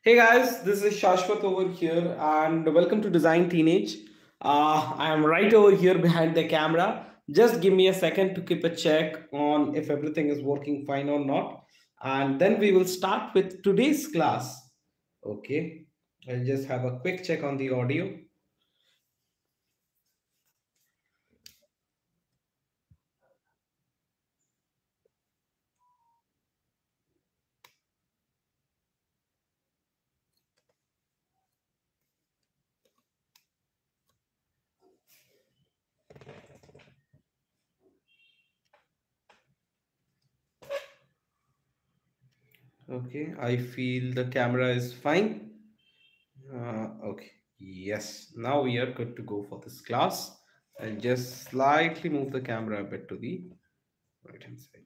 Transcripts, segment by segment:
Hey guys, this is Shashwat over here, and welcome to Design Teenage. I am right over here behind the camera. Just give me a second to keep a check on if everything is working fine or not, and then we will start with today's class. Okay, I'll just have a quick check on the audio. Okay, I feel the camera is fine. Okay, yes, now we are good to go for this class. I'll just slightly move the camera a bit to the right hand side.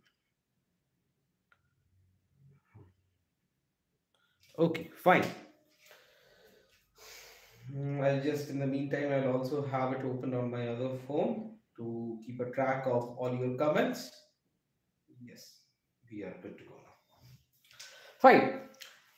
Okay, fine. I'll just, in the meantime, I'll also have it open on my other phone to keep a track of all your comments. Yes, we are good to go now. Fine.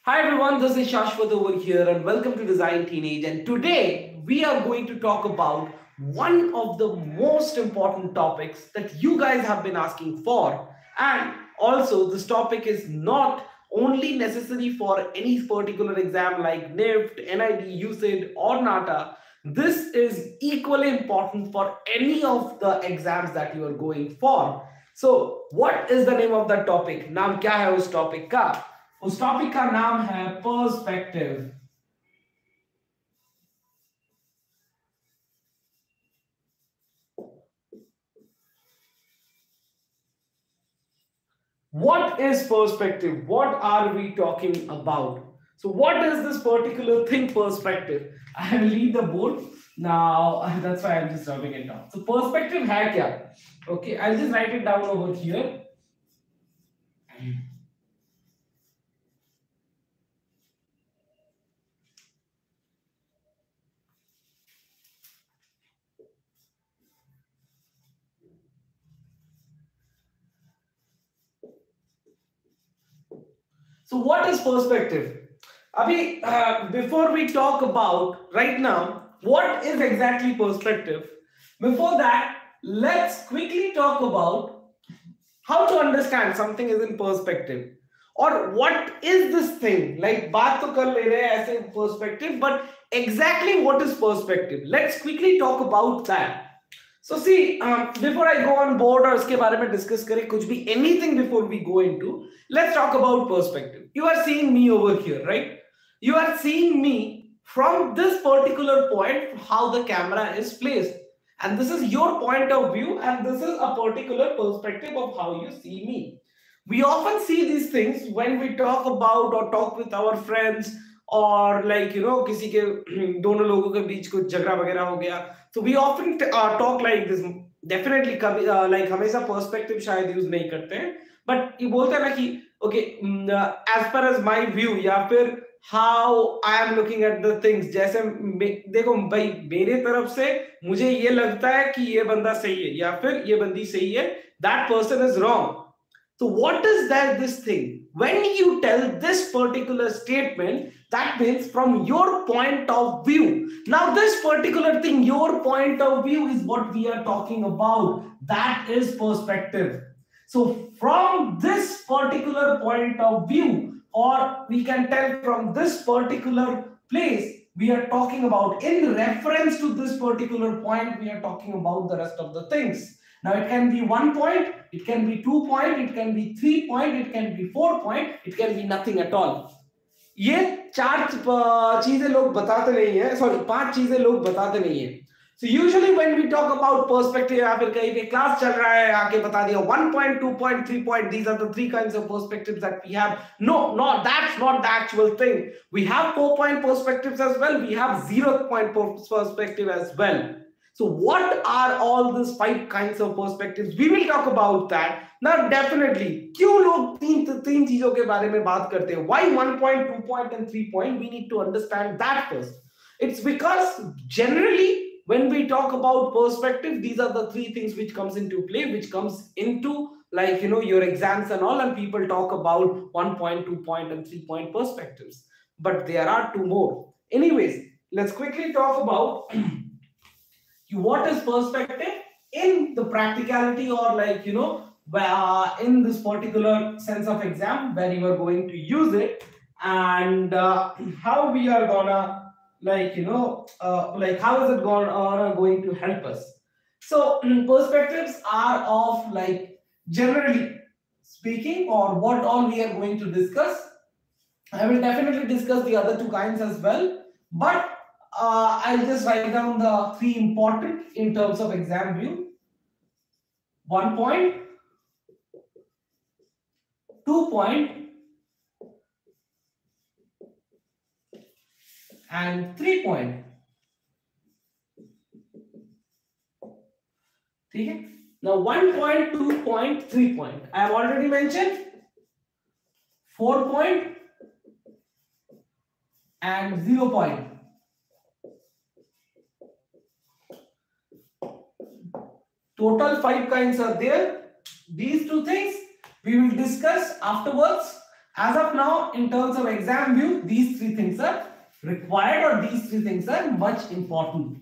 Hi everyone, this is Shashwat over here and welcome to Design Teenage. And today we are going to talk about one of the most important topics that you guys have been asking for. And also this topic is not only necessary for any particular exam like NIFT, NID, UCEED or NATA. This is equally important for any of the exams that you are going for. So what is the name of that topic? नाम क्या है उस topic का? उस topic का नाम है perspective. What is perspective? What are we talking about? So what is this particular thing, perspective? I will leave the board now. That's why I'm just rubbing it down. So perspective है क्या? Okay, I'll just write it down over here. So what is perspective? Abhi, before we talk about right now, what is exactly perspective? Before that, let's quickly talk about how to understand something is in perspective. Or what is this thing? Like, baat to kar le rahe hain aise perspective, but exactly what is perspective? Let's quickly talk about that. So see, before I go on board और इसके बारे में discuss करें कुछ भी anything before we go into, let's talk about perspective. You are seeing me over here, right? You are seeing me from this particular point, how the camera is placed. And this is your point of view and this is a particular perspective of how you see me. We often see these things when we talk about or talk with our friends or like किसी के दोनों लोगों के बीच कुछ झगड़ा वगैरह हो गया. So we often talk like this. Definitely कभी like हमेशा perspective शायद use नहीं करते हैं, but ये बोलते हैं ना कि okay, as per as my view या फिर how I am looking at the things. जैसे देखो भाई मेरे तरफ से मुझे ये लगता है कि ये बंदा सही है या फिर ये बंदी सही है. That person is wrong. So what is that this thing? When you tell this particular statement, that means from your point of view. Now this particular thing, your point of view is what we are talking about. That is perspective. So from this particular point of view, or we can tell from this particular place, we are talking about in reference to this particular point, we are talking about the rest of the things. Now it can be 1 point, it can be 2 point, it can be 3 point, it can be 4 point, it can be nothing at all. ये चार चीजें लोग बताते नहीं है, sorry 5 चीजें लोग बताते नहीं है. So usually when we talk about perspective या फिर कहीं पे क्लास चल रहा है आके बता दिया 1 point, 2 point, 3 point, these are the 3 kinds of perspectives that we have. No, that's not the actual thing. We have 4 point perspectives as well. We have 0 point perspective as well. So what are all these 5 kinds of perspectives? We will talk about that. Now definitely, क्यों लोग तीन चीजों के बारे में बात करते हैं? Why 1 point, 2 point and 3 point? We need to understand that first. It's because generally when we talk about perspective, these are the 3 things which comes into play, which comes into like your exams and all, and people talk about 1 point, 2 point and 3 point perspectives. but there are two more. Anyways, let's quickly talk about what is perspective in the practicality, or like in this particular sense of exam where you are going to use it, and how we are gonna like how is it going to help us. So perspectives are of like generally speaking, or what all we are going to discuss. I will definitely discuss the other two kinds as well, but I'll just write down the three important in terms of exam view: 1 point, 2 point, and 3 point. Okay? Now 1 point, 2 point, 3 point. I have already mentioned 4 point and 0 point. Total 5 kinds are there. These two things we will discuss afterwards. As of now, in terms of exam view, these three things are required, or these three things are much important.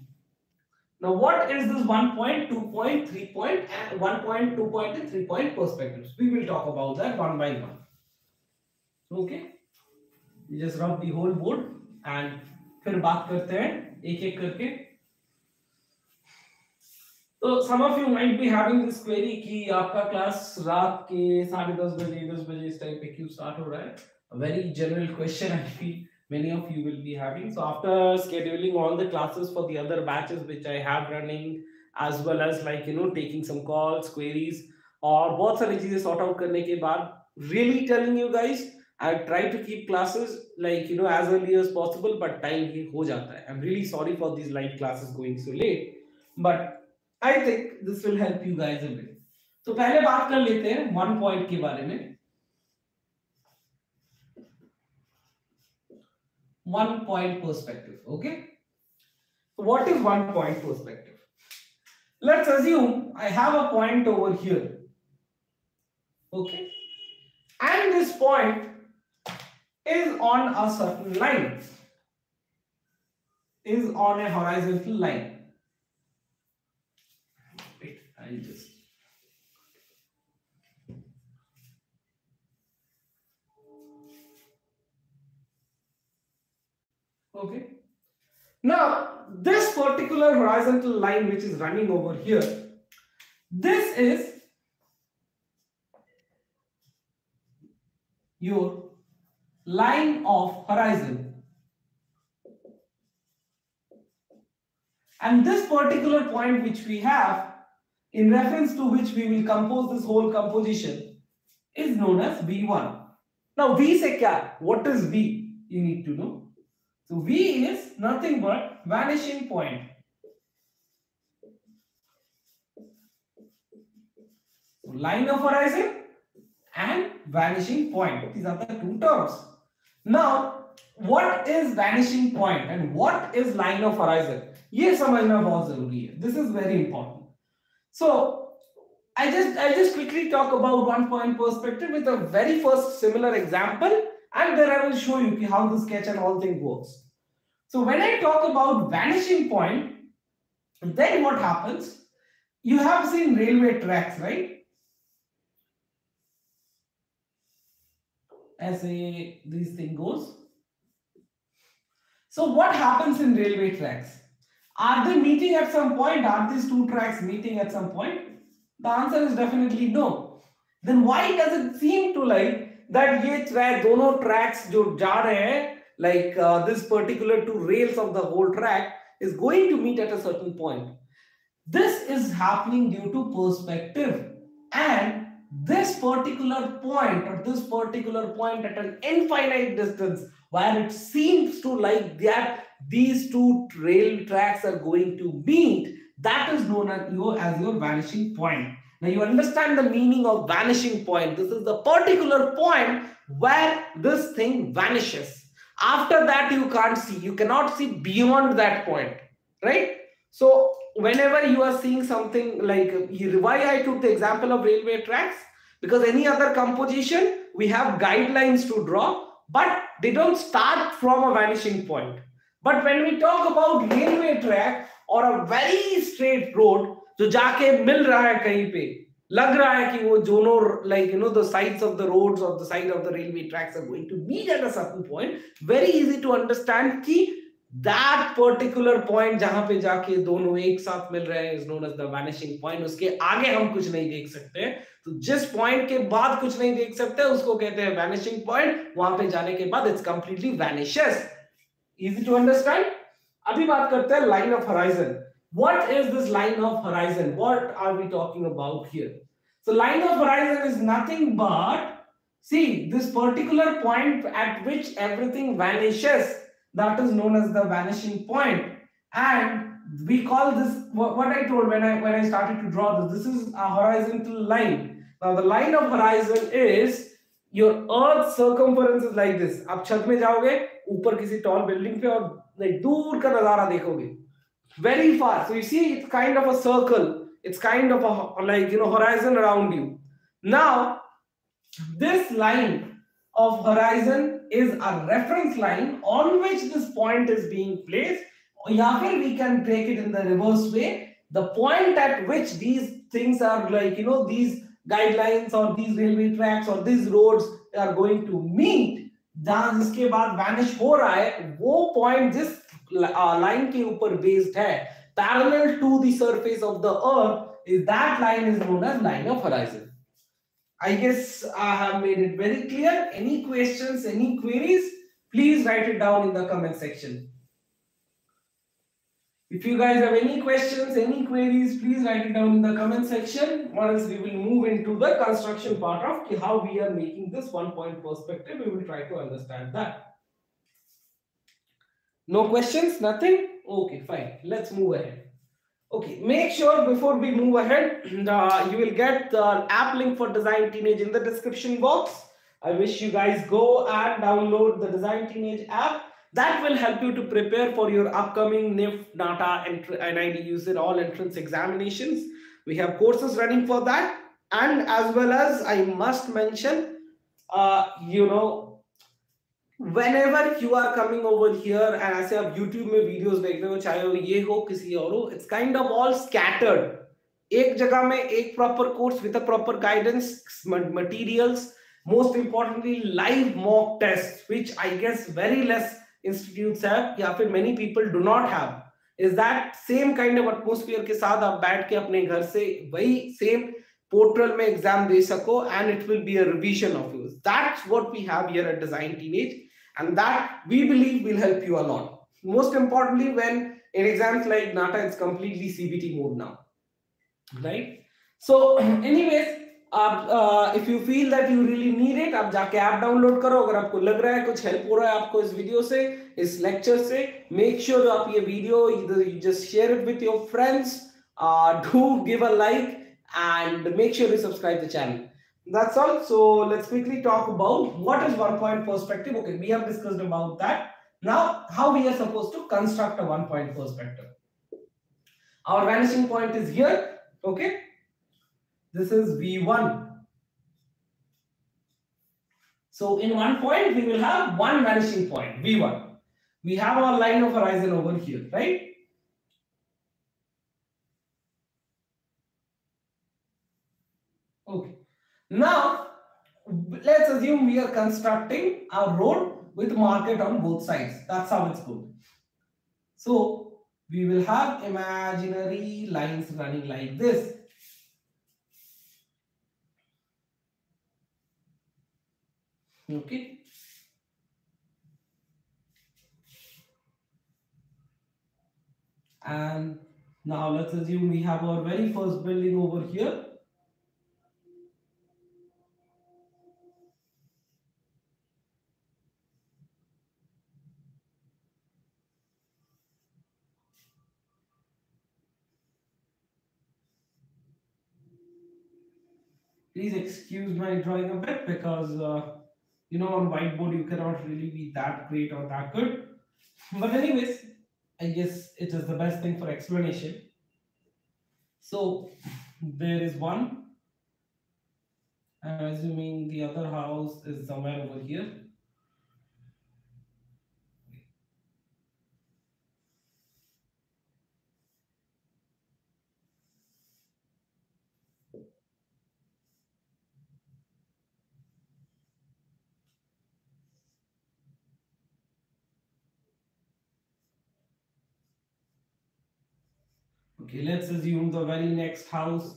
Now, what is this 1 point, 2 point, 3 point, and 1 point, 2 point, and 3 point perspectives? We will talk about that one by one. Okay? You just rub the whole board and फिर बात करते हैं एक एक करके. So some of you might be having this query कि आपका class रात के 10:30 बजे 10 बजे इस टाइम पे क्यों स्टार्ट हो रहा है? A very general question I feel many of you will be having. So after scheduling all the classes for the other batches which I have running, as well as taking some calls, queries, और बहुत सारी चीजें sort out करने के बाद, really telling you guys, I try to keep classes as early as possible, but time ही हो जाता है. I'm really sorry for these live classes going so late, but I think this will help you guys a bit. तो पहले बात कर लेते हैं 1 point के बारे में. 1 point perspective. Okay, so what is 1 point perspective? Let's assume I have a point over here. Okay, and this point is on a certain line, is on a horizontal line. Wait, I'll just okay. Now this particular horizontal line which is running over here, this is your line of horizon, and this particular point which we have, in reference to which we will compose this whole composition, is known as V1. Now V से क्या? What is V? You need to know. So V is nothing but vanishing point. So line of horizon and vanishing point. These are the two terms. Now, what is vanishing point and what is line of horizon? ये समझना बहुत जरूरी है. This is very important. So I just quickly talk about 1 point perspective with a very first similar example, and then I will show you how the sketch and all things works. So when I talk about vanishing point, then what happens? You have seen railway tracks, right? As this thing goes. So what happens in railway tracks? Are they meeting at some point? Are these two tracks meeting at some point? The answer is definitely no. Then why does it seem to like that ये दोनों tracks जो जा रहे हैं, like this particular two rails of the whole track is going to meet at a certain point? This is happening due to perspective, and this particular point at an infinite distance where it seems to like that these two rail tracks are going to meet, that is known as your vanishing point. Now you understand the meaning of vanishing point. This is the particular point where this thing vanishes. After that you can't see, you cannot see beyond that point, right? So whenever you are seeing something like, why I took the example of railway tracks, because any other composition we have guidelines to draw. but they don't start from a vanishing point. But when we talk about railway track or a very straight road जो जाके मिल रहा है कहीं पे, लग रहा है कि वो दोनों like the sides of the roads or the side of the railway tracks are going to meet at a certain point, very easy to understand कि that particular point जहां पे जाके दोनों एक साथ मिल रहे हैं is known as the vanishing point. उसके आगे हम कुछ नहीं देख सकते, तो जिस पॉइंट के बाद कुछ नहीं देख सकते उसको कहते हैं वैनिशिंग पॉइंट. वहां पे जाने के बाद it's completely vanishes. Easy to understand. अभी बात करते हैं line of horizon. What is this line of horizon? What are we talking about here? So line of horizon is nothing but see this particular point at which everything vanishes, that is known as the vanishing point. And we call this what I told when I started to draw this is a horizontal line. Now the line of horizon is your earth circumference is like this. आप छत में जाओगे ऊपर किसी tall building पे और दूर का नजारा देखोगे very far, so you see it's kind of a circle, it's kind of a horizon around you. Now this line of horizon is a reference line on which this point is being placed. Or we can take it in the reverse way. The point at which these things are these guidelines or these railway tracks or these roads are going to meet, जहां जिसके बाद vanish हो रहा है, वो point जिस line के ऊपर based है, parallel to the surface of the earth, is that line is known as line of horizon. I guess I have made it very clear. Any questions, any queries, please write it down in the comment section. If you guys have any questions, any queries, please write it down in the comment section. Or else we will move into the construction part of how we are making this 1 point perspective. We will try to understand that. No questions? Nothing? Okay, fine. Let's move ahead. Okay, make sure before we move ahead, you will get the app link for Design Teenage in the description box. I wish you guys go and download the Design Teenage app. That will help you to prepare for your upcoming NIFT, NATA, and NID UCEED all entrance examinations. We have courses running for that, and as well as I must mention, whenever you are coming over here and ऐसे आप YouTube में videos देख रहे हो, चाहे वो ये हो किसी और हो, it's kind of all scattered. एक जगह में एक proper course with a proper guidance, materials, most importantly live mock tests, which I guess very less institutes have या फिर many people do not have. Is that same kind of atmosphere के साथ आप बैठ के अपने घर से वही same portal में exam दे सको, and it will be a revision of yours. That's what we have here at Design Teenage. And that we believe will help you a lot. Most importantly, when in exams like NATA, it's completely CBT mode now, right? So, anyways, if you feel that you really need it, आप जाके app download करो. अगर आपको लग रहा है कुछ help हो रहा है आपको इस वीडियो से, इस lecture से, make sure आप ये video either you just share it with your friends, do give a like, and make sure you subscribe the channel. That's all. So let's quickly talk about what is 1 point perspective. Okay, we have discussed about that. Now, how we are supposed to construct a 1 point perspective. Our vanishing point is here. Okay, this is V1. So in 1 point, we will have one vanishing point, V1. We have our line of horizon over here, right? Okay. Now, let's assume we are constructing a road with market on both sides. That's how it's good. So, we will have imaginary lines running like this. Okay. And now let's assume we have our very first building over here. Please excuse my drawing a bit because on whiteboard you cannot really be that great or that good. But anyways, I guess it is the best thing for explanation. So there is one. I'm assuming the other house is somewhere over here. Okay, let's assume the very next house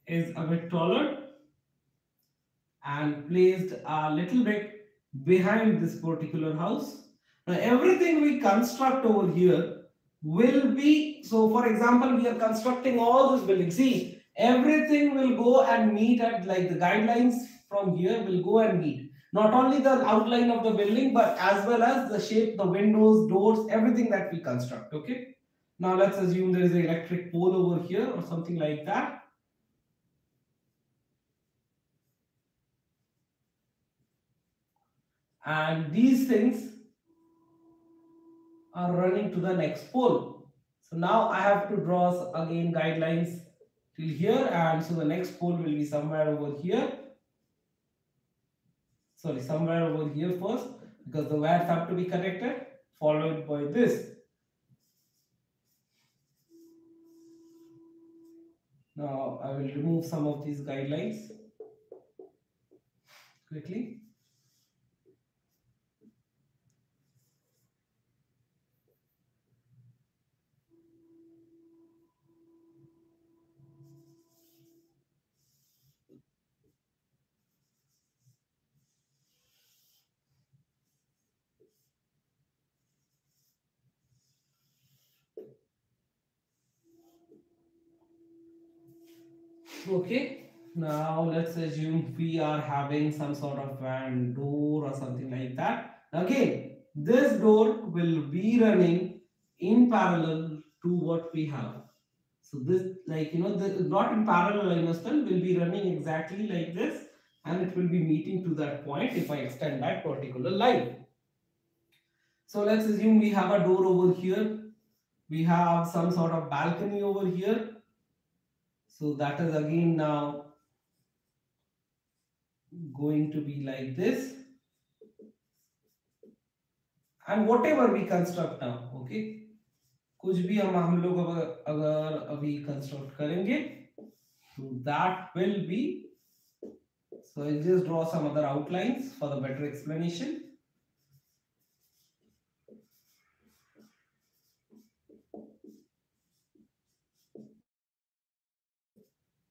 is a bit taller and placed a little bit behind this particular house. Now, everything we construct over here will be, so for example, we are constructing all this building. See, everything will go and meet at like the guidelines from here will go and meet. Not only the outline of the building, but as well as the shape, the windows, doors, everything that we construct. Okay. Now let's assume there is an electric pole over here or something like that. And these things are running to the next pole. So now I have to draw again guidelines till here, and so the next pole will be somewhere over here. Sorry, somewhere over here first, because the wires have to be connected, followed by this. Now I will remove some of these guidelines quickly. Okay, now let's assume we are having some sort of van door or something like that. Again, this door will be running in parallel to what we have. So this, like, not in parallel, I understand, will be running exactly like this, and it will be meeting to that point if I extend that particular line. So let's assume we have a door over here. We have some sort of balcony over here. So that is again now going to be like this. And whatever we construct now, okay, कुछ भी हम लोग अगर अभी construct करेंगे, so that will be, so I'll just draw some other outlines for the better explanation.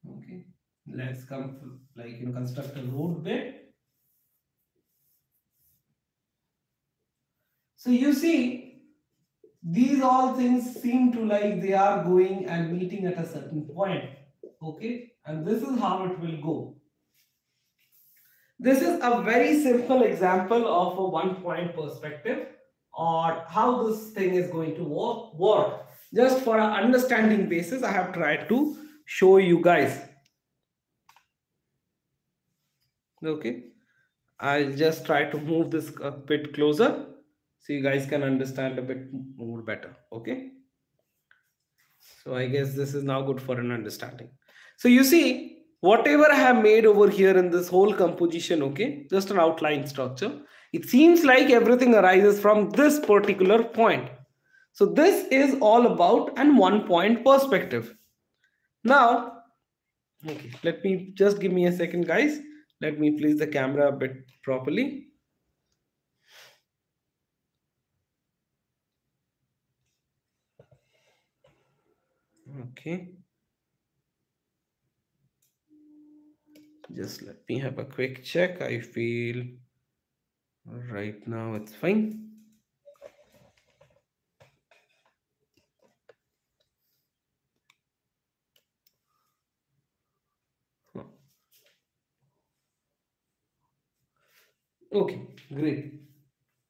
Okay, let's come construct a road bed. So you see, these all things seem to like they are going and meeting at a certain point. Okay, and this is how it will go. This is a very simple example of a one-point perspective, or how this thing is going to work. Just for an understanding basis, I have tried to show you guys. Okay, I'll just try to move this a bit closer so you guys can understand a bit more better. Okay, so I guess this is now good for an understanding. So you see, whatever I have made over here in this whole composition, okay, just an outline structure, it seems like everything arises from this particular point. So this is all about an one-point perspective. Now, okay, let me just give me a second, guys. Let me place the camera a bit properly. Okay. Just let me have a quick check. I feel right now it's fine. Okay, great.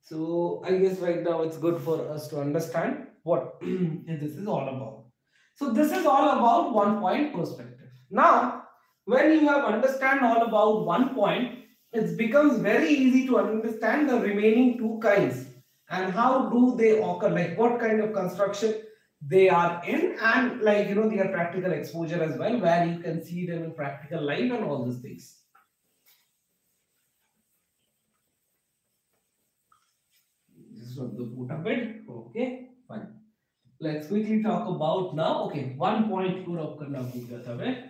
So I guess right now it's good for us to understand what this is all about. So this is all about one point perspective. Now, when you have understand all about one point, it becomes very easy to understand the remaining two kinds and how do they occur, like what kind of construction they are in, and their practical exposure as well, where you can see them in practical life and all these things. Of the put a bit. Okay, fine. Let's quickly talk about now. Okay, 1 point पूरा करना भूल गया था मैं.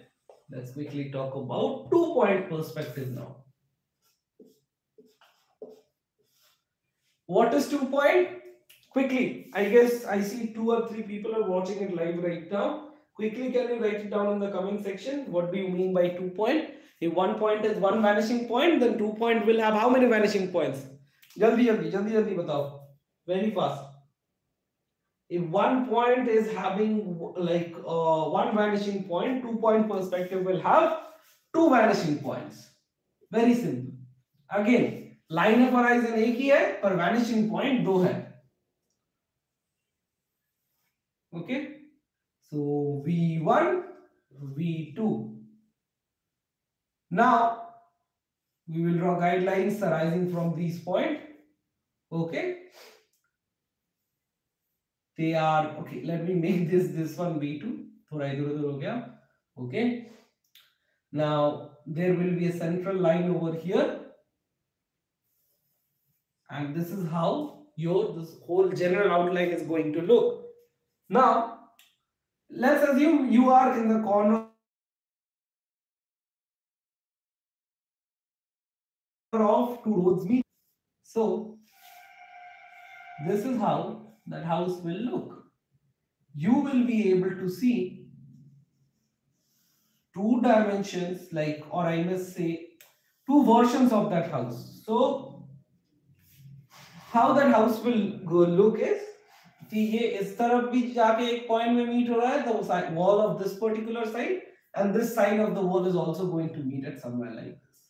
Let's quickly talk about 2-point perspective now. What is 2-point? Quickly, I guess I see 2 or 3 people are watching it live right now. Quickly, can you write it down in the comment section? What do you mean by 2 point? If 1 point is one vanishing point, then 2 point will have how many vanishing points? Jaldi batao. Very fast. If 1 point is having like one vanishing point, 2 point perspective will have two vanishing points. Very simple. Again, line of horizon एक ही है पर vanishing point दो है. Okay. So V1, V2. Now we will draw guidelines arising from these points. Okay. They are okay. Let me make this one V2. थोड़ा इधर उधर हो गया. Okay. Now there will be a central line over here, and this is how this whole general outline is going to look. Now let's assume you are in the corner of two roads meet. So this is how that house will look. You will be able to see two dimensions, like, or I must say two versions of that house. So how that house will go look is कि ये इस तरफ भी जाके एक point में meet हो रहा है, the wall of this particular side and this side of the wall is also going to meet at somewhere like this.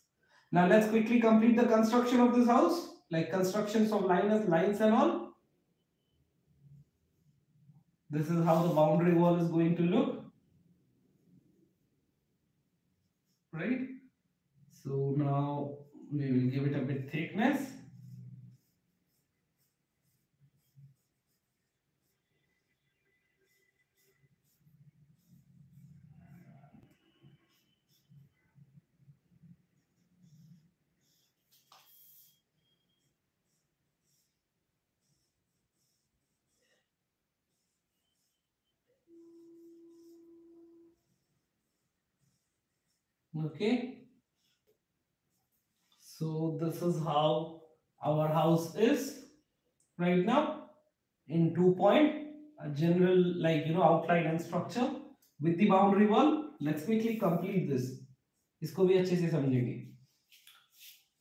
Now let's quickly complete the construction of this house, like constructions of lines and all. This is how the boundary wall is going to look, right? So now we will give it a bit thickness. Okay. So this is how our house is right now in 2 point, a general outline and structure with the boundary wall. Let's quickly complete this. इसको भी अच्छे से समझेंगे.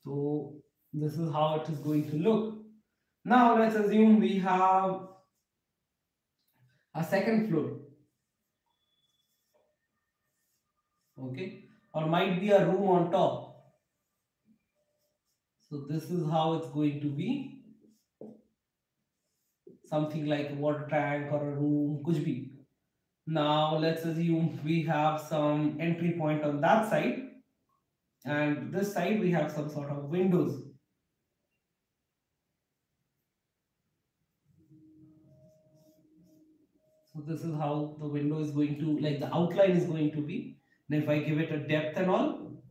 So this is how it is going to look. Now let's assume we have a second floor. Okay, or might be a room on top. So this is how it's going to be. Something like a water tank or a room, kuch bhi. Now let's assume we have some entry point on that side, and this side we have some sort of windows. So this is how the window is going to, like the outline is going to be. Then if I give it a depth and all,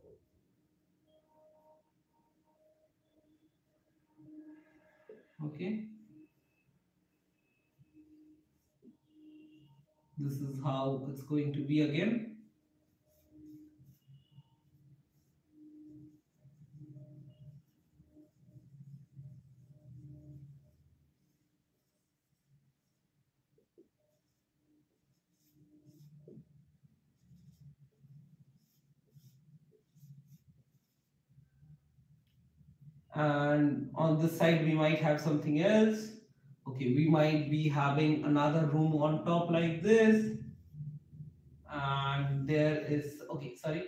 okay, this is how it's going to be again. And on this side we might have something else. Okay, we might be having another room on top like this, and there is, okay, sorry,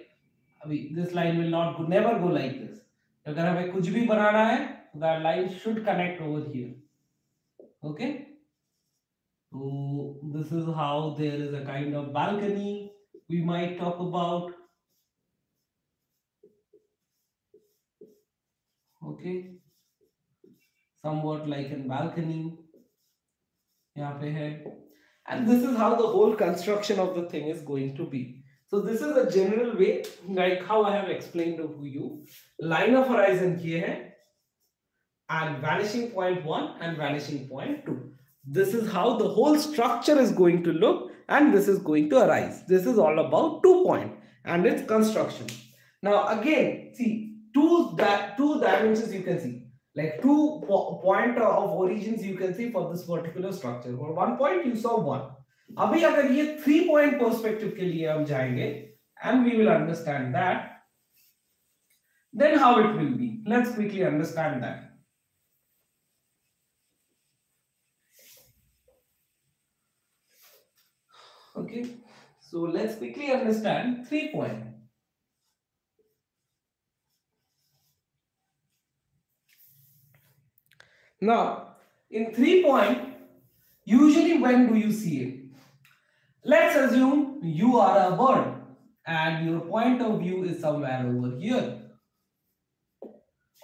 this line will not go, never go like this. अगर हमें कुछ भी बनाना है, that line should connect over here. Okay, so this is how there is a kind of balcony we might talk about. Okay, somewhat like a balcony यहाँ पे है, and this is how the whole construction of the thing is going to be. So this is a general way, like how I have explained to you. Line of horizon ये है, and vanishing point 1 and vanishing point 2. This is how the whole structure is going to look, and this is going to arise. This is all about 2 point and its construction. Now again, see, two dimensions you can see, like two point of origins you can see for this particular structure. For 1 point you saw 1. अभी अगर ये 3 point perspective के लिए हम जाएंगे and we will understand that, then how it will be. Let's quickly understand that. Okay, so let's quickly understand 3 point. Now, in 3 point, usually when do you see it? Let's assume you are a bird and your point of view is somewhere over here.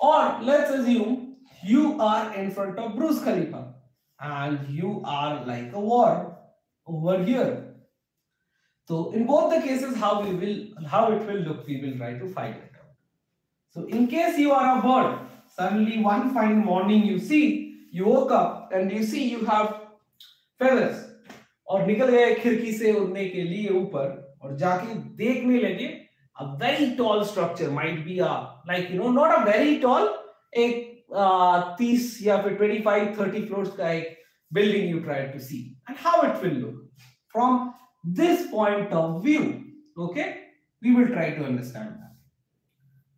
Or let's assume you are in front of Burj Khalifa and you are like a wall over here. So in both the cases, how it will look, we will try to find it out. So in case you are a bird, suddenly one fine morning you woke up and you see you have feathers और निकल गए खिड़की से उड़ने के लिए ऊपर और जाके देखने लगे a very tall structure, might be a like not a very tall, एक 30 या फिर 25-30 floors का एक building you try to see, and how it will look from this point of view. Okay, we will try to understand that.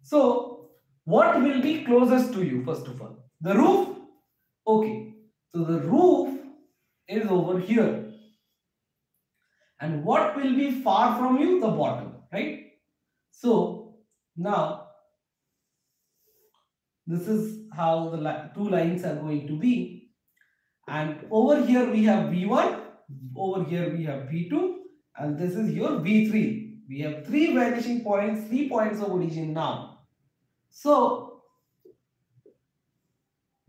So what will be closest to you? First of all, the roof. Okay, so the roof is over here. And what will be far from you? The bottom, right? So now this is how the two lines are going to be. And over here we have V1, over here we have V2, and this is your V3. We have 3 vanishing points, 3 points of origin now. So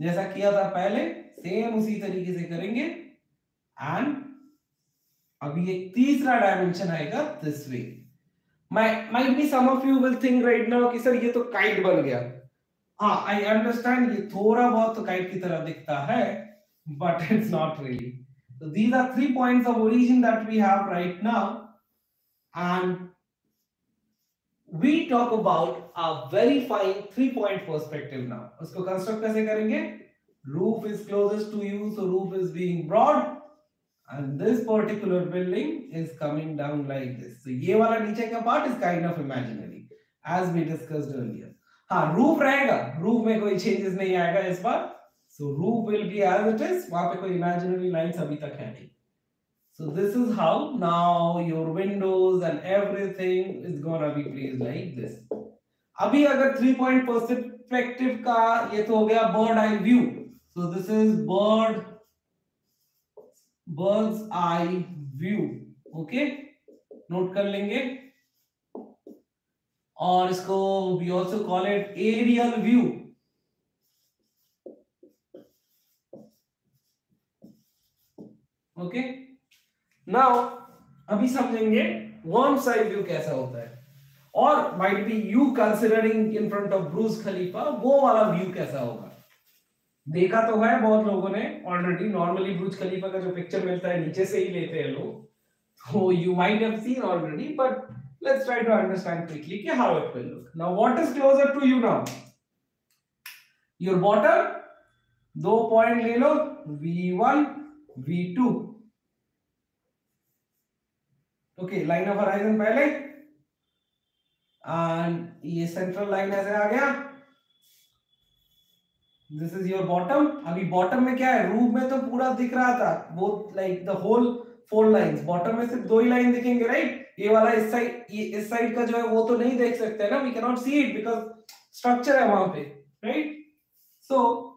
जैसा किया था पहले same उसी तरीके से करेंगे and अभी एक तीसरा डायमेंशन आएगा this way. Might be some of you will think right now कि सर ये तो काइट बन गया. हाँ, I understand ये थोड़ा बहुत तो काइट की तरह दिखता है, but it's not really. So these are 3 points of origin that we have right now, and we talk about a very fine 3-point perspective now. उसको कंस्ट्रक्ट कैसे करेंगे? Roof is closest to you, so roof is being broad, and this particular building is coming down like this. So ये वाला नीचे का part is kind of imaginary, as we discussed earlier. हाँ, roof रहेगा, roof में कोई changes नहीं आएगा इस बार. So roof will be as it is. वहाँ पे कोई imaginary lines अभी तक है नहीं. So this is how now your windows and everything is gonna be placed like this. अभी अगर 3-point perspective का ये तो हो गया bird eye view. So this is bird's eye view. Okay, note कर लेंगे. और इसको we also call it aerial view. Okay, now अभी समझेंगे worm's eye view कैसा होता है, और might be you considering in front of Burj Khalifa वो वाला व्यू कैसा होगा. देखा तो है बहुत लोगों ने ऑलरेडी. नॉर्मली बुर्ज खलीफा का जो पिक्चर मिलता है नीचे से ही लेते हैं लोग, so you might have seen already, but let's try to understand quickly how it will look. Now what is closer to you now? Your bottom, 2 point ले लो, V1 V2. Okay, line of horizon पहले and ये central line ऐसे आ गया. This is your bottom. अभी bottom में क्या है? Roof में तो पूरा दिख रहा था, वो like the whole 4 lines. Bottom में सिर्फ 2 ही लाइन दिखेंगे, राइट? ये वाला इस साइड, ये इस साइड का जो है वो तो नहीं देख सकते ना, we can not see it because structure है वहां पे, right? So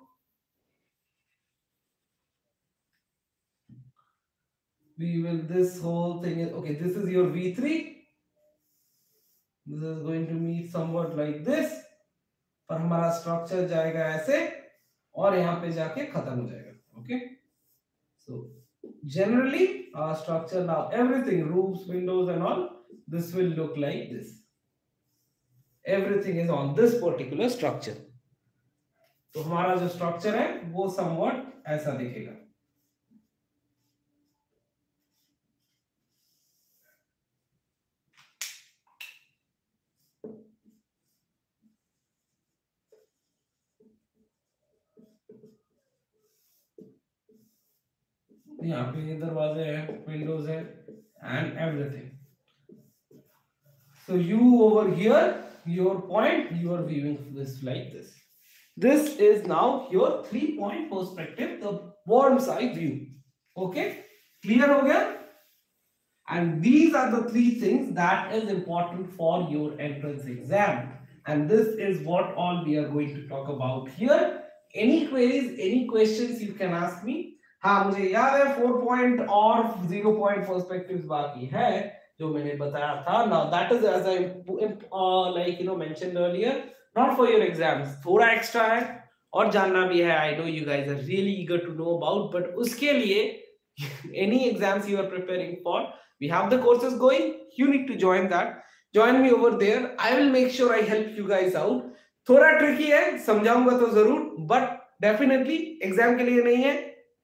we will, this whole thing is okay. This is your V3. This is going to meet somewhat like this. पर हमारा स्ट्रक्चर जाएगा ऐसे और यहाँ पे जाके खत्म हो जाएगा. Okay, so generally our structure now, everything, roofs, windows and all, this will look like this. Everything is on this particular structure. तो हमारा जो स्ट्रक्चर है वो somewhat ऐसा दिखेगा. यहाँ पे ये दरवाजे हैं, windows है, and everything. So you over here, your point, you are viewing this like this. This is now your 3-point perspective, the bird's eye view. Okay, clear हो गया? And these are the 3 things that is important for your entrance exam. And this is what all we are going to talk about here. Any queries, any questions you can ask me. हाँ मुझे याद है 4-point और 0-point perspectives बाकी है जो मैंने बताया था. Now that is as I mentioned earlier, not for your exams. थोड़ा extra है और जानना भी है. I know you guys are really eager to know about, but उसके लिए any exams you are preparing for, we have the courses going. You need to join that. Join me over there. I will make sure I help you guys out. थोड़ा tricky है, समझाऊंगा तो जरूर, but definitely exam के लिए नहीं है.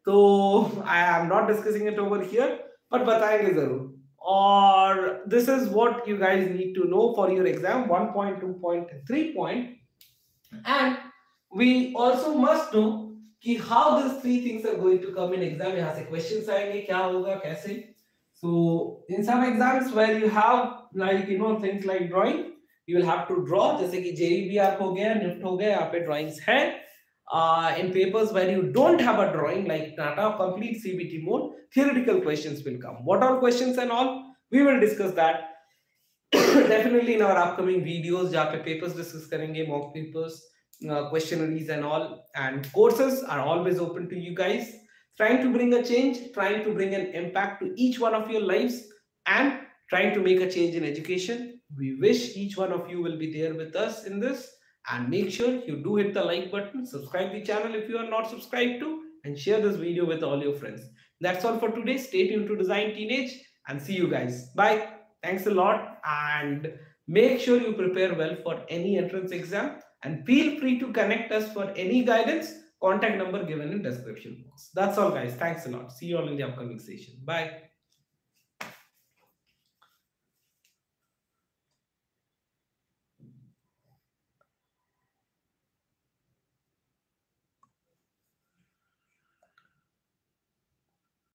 तो I am not discussing it over here, but बताएंगे जरूर. और this is what you guys need to know for your exam 1 point, 2 point, 3 point. And we also must know कि how these 3 things are going to come in exam. यहाँ से questions आएंगे, क्या होगा, कैसे. So in some exams where you have things like drawing, you will have to draw. जैसे कि JEE B.ARCH हो गया, NIFT हो गया, यहाँ पे drawings है. In papers where you don't have a drawing like NATA, complete CBT mode, theoretical questions will come. What are questions and all? We will discuss that definitely in our upcoming videos जहाँ पे papers discuss करेंगे, mock papers, questionnaires and all. And courses are always open to you guys. Trying to bring a change, trying to bring an impact to each one of your lives, and trying to make a change in education. We wish each one of you will be there with us in this. And make sure you do hit the like button, subscribe the channel if you are not subscribed to, and share this video with all your friends. That's all for today. Stay tuned to Design Teenage and see you guys. Bye. Thanks a lot, and make sure you prepare well for any entrance exam, and feel free to connect us for any guidance. Contact number given in description box. That's all guys. Thanks a lot. See you all in the upcoming session. Bye.